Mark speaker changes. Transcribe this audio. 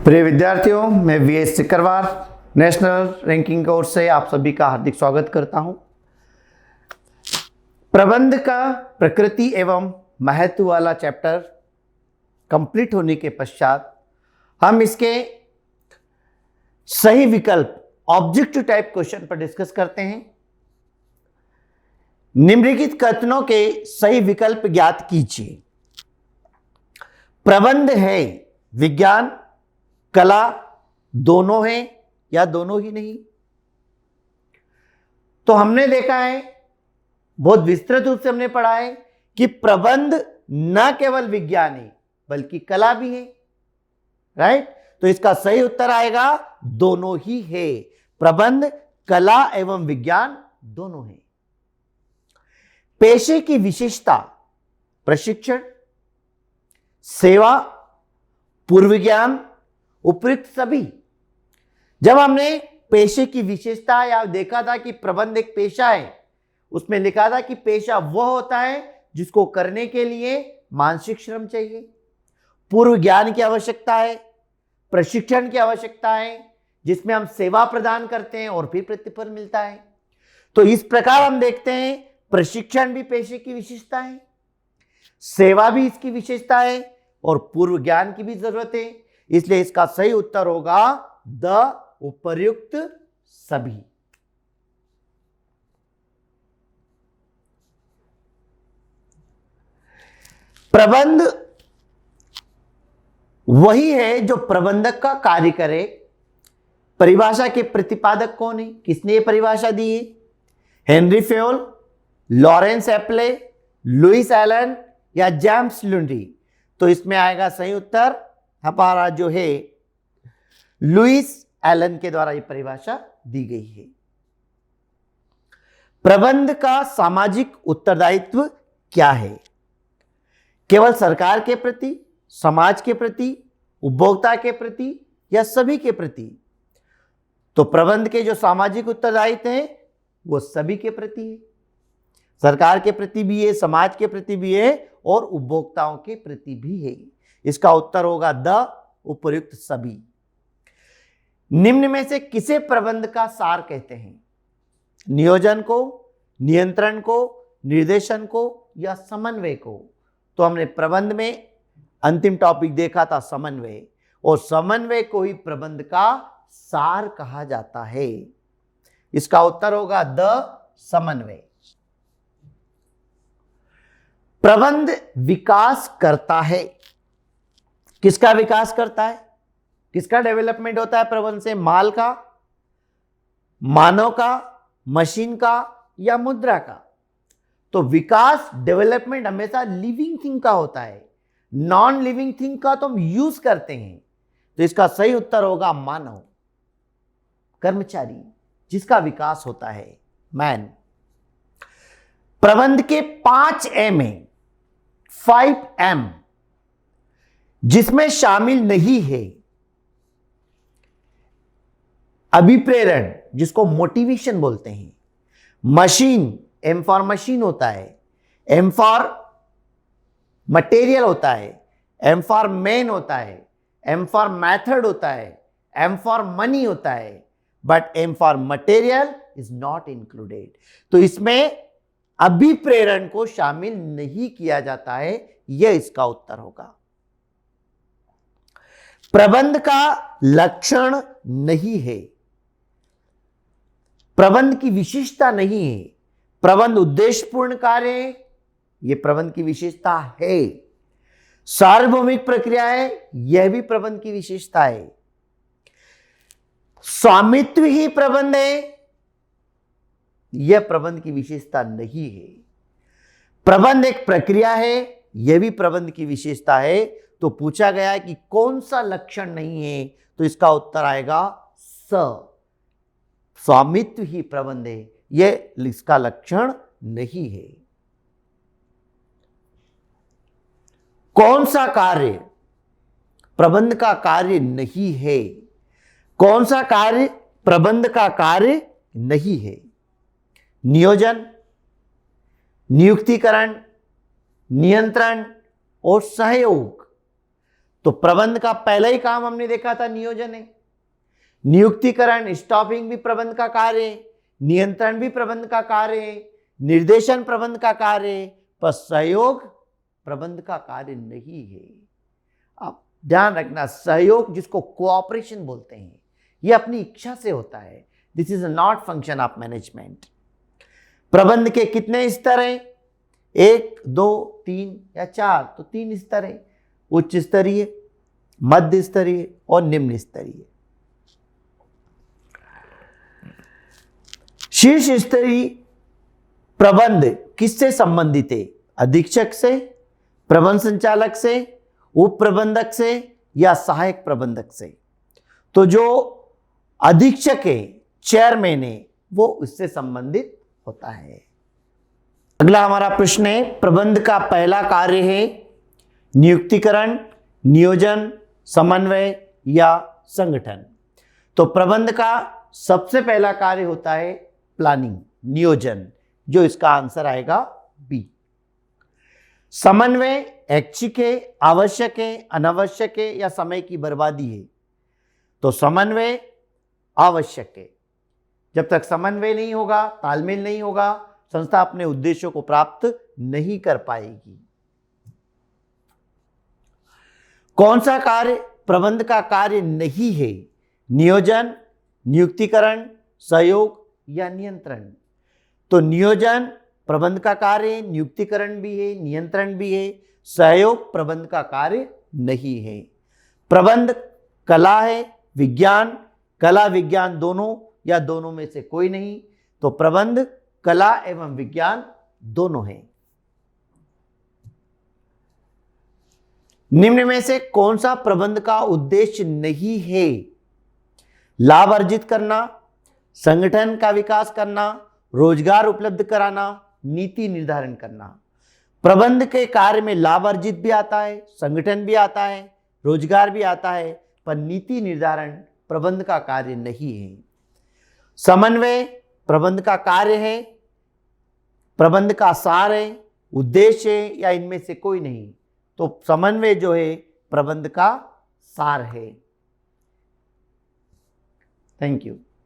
Speaker 1: प्रिय विद्यार्थियों, मैं VS Sikarwar national ranking course से आप सभी का हार्दिक स्वागत करता हूं। प्रबंध का प्रकृति एवं महत्व वाला चैप्टर कंप्लीट होने के पश्चात हम इसके सही विकल्प ऑब्जेक्टिव टाइप क्वेश्चन पर डिस्कस करते हैं। निम्नलिखित कथनों के सही विकल्प ज्ञात कीजिए। प्रबंध है विज्ञान, कला दोनों हैं या दोनों ही नहीं? तो हमने देखा है, बहुत विस्तृत रूप से हमने पढ़ा है कि प्रबंध न केवल विज्ञान है बल्कि कला भी है। राइट? तो इसका सही उत्तर आएगा दोनों ही है। प्रबंध कला एवं विज्ञान दोनों है। पेशे की विशेषता प्रशिक्षण, सेवा, पूर्व ज्ञान, उपयुक्त सभी। जब हमने पेशे की विशेषता या देखा था कि प्रबंध एक पेशा है, उसमें लिखा था कि पेशा वह होता है जिसको करने के लिए मानसिक श्रम चाहिए, पूर्व ज्ञान की आवश्यकता है, प्रशिक्षण की आवश्यकता है जिसमें हम सेवा प्रदान करते हैं और फिर प्रतिफल मिलता है। तो इस प्रकार हम देखते हैं प्रशिक्षण भी पेशे की विशेषता है, सेवा भी इसकी विशेषता है और पूर्व ज्ञान की भी जरूरत है। इसलिए इसका सही उत्तर होगा द उपर्युक्त सभी। प्रबंध वही है जो प्रबंधक का कार्य करे। परिभाषा के प्रतिपादक कौन है? किसने ये परिभाषा दी है? Henri Fayol, Lawrence Appley, Louis Allen या जेम्स लुंडी? तो इसमें आएगा सही उत्तर हमारा जो है लुइस एलन के द्वारा यह परिभाषा दी गई है। प्रबंध का सामाजिक उत्तरदायित्व क्या है? केवल सरकार के प्रति, समाज के प्रति, उपभोक्ता के प्रति या सभी के प्रति? तो प्रबंध के जो सामाजिक उत्तरदायित्व है वो सभी के प्रति है। सरकार के प्रति भी है, समाज के प्रति भी है और उपभोक्ताओं के प्रति भी है। इसका उत्तर होगा द उपर्युक्त सभी। निम्न में से किसे प्रबंध का सार कहते हैं? नियोजन को, नियंत्रण को, निर्देशन को या समन्वय को? तो हमने प्रबंध में अंतिम टॉपिक देखा था समन्वय, और समन्वय को ही प्रबंध का सार कहा जाता है। इसका उत्तर होगा द समन्वय। प्रबंध विकास करता है। किसका विकास करता है? किसका डेवलपमेंट होता है प्रबंध से? माल का, मानव का, मशीन का या मुद्रा का? तो विकास, डेवलपमेंट हमेशा लिविंग थिंग का होता है। नॉन लिविंग थिंग का तो हम यूज करते हैं। तो इसका सही उत्तर होगा मानव, कर्मचारी, जिसका विकास होता है, मैन। प्रबंध के 5 एम है, 5 एम, जिसमें शामिल नहीं है अभिप्रेरण, जिसको मोटिवेशन बोलते हैं। मशीन, एम फॉर मशीन होता है, एम फॉर मटेरियल होता है, एम फॉर मैन होता है, एम फॉर मेथड होता है, एम फॉर मनी होता है, but M for material is not included. तो इसमें अभिप्रेरण को शामिल नहीं किया जाता है। यह इसका उत्तर होगा। प्रबंध का लक्षण नहीं है, प्रबंध की विशेषता नहीं है। प्रबंध उद्देश्यपूर्ण कार्य है, यह प्रबंध की विशेषता है। सार्वभौमिक प्रक्रिया है, यह भी प्रबंध की विशेषता है। स्वामित्व ही प्रबंध है, यह प्रबंध की विशेषता नहीं है। प्रबंध एक प्रक्रिया है, यह भी प्रबंध की विशेषता है। तो पूछा गया है कि कौन सा लक्षण नहीं है, तो इसका उत्तर आएगा स। स्वामित्व ही प्रबंध है, यह इसका लक्षण नहीं है। कौन सा कार्य प्रबंध का कार्य नहीं है? कौन सा कार्य प्रबंध का कार्य नहीं है? नियोजन, नियुक्तिकरण, नियंत्रण और सहयोग। तो प्रबंध का पहला ही काम हमने देखा था नियोजन है। नियुक्तिकरण, स्टॉपिंग भी प्रबंध का कार्य है, नियंत्रण भी प्रबंध का कार्य है, निर्देशन प्रबंध का कार्य है, पर सहयोग प्रबंध का कार्य नहीं है। आप ध्यान रखना, सहयोग जिसको कोऑपरेशन बोलते हैं, यह अपनी इच्छा से होता है। This is not function of management. प्रबंध के कितने स्तर हैं? 1, 2, 3 या 4? तो 3 स्तर हैं, उच्च स्तरीय, मध्य स्तरीय और निम्न स्तरीय। शीर्ष स्तरीय प्रबंध किससे संबंधित है? अधीक्षक से, प्रबंध संचालक से, उप प्रबंधक से या सहायक प्रबंधक से? तो जो अधीक्षक है, चेयरमैन है, वो उससे संबंधित होता है। अगला हमारा प्रश्न है, प्रबंध का पहला कार्य है नियुक्तिकरण, नियोजन, समन्वय या संगठन? तो प्रबंध का सबसे पहला कार्य होता है प्लानिंग, नियोजन, जो इसका आंसर आएगा बी। समन्वय ऐच्छिक है, आवश्यक है, अनावश्यक है या समय की बर्बादी है? तो समन्वय आवश्यक है। जब तक समन्वय नहीं होगा, तालमेल नहीं होगा, संस्था अपने उद्देश्यों को प्राप्त नहीं कर पाएगी। कौन सा कार्य प्रबंध का कार्य नहीं है? नियोजन, नियुक्तिकरण, सहयोग या नियंत्रण? तो नियोजन प्रबंध का कार्य है, नियुक्तिकरण भी है, नियंत्रण भी है, सहयोग प्रबंध का कार्य नहीं है। प्रबंध कला है, विज्ञान, कला विज्ञान दोनों या दोनों में से कोई नहीं? तो प्रबंध कला एवं विज्ञान दोनों है। निम्न में से कौन सा प्रबंध का उद्देश्य नहीं है? लाभ अर्जित करना, संगठन का विकास करना, रोजगार उपलब्ध कराना, नीति निर्धारण करना? प्रबंध के कार्य में लाभ अर्जित भी आता है, संगठन भी आता है, रोजगार भी आता है, पर नीति निर्धारण प्रबंध का कार्य नहीं है। समन्वय प्रबंध का कार्य है, प्रबंध का सार है, उद्देश्य है या इनमें से कोई नहीं? तो समन्वय जो है प्रबंध का सार है। Thank you.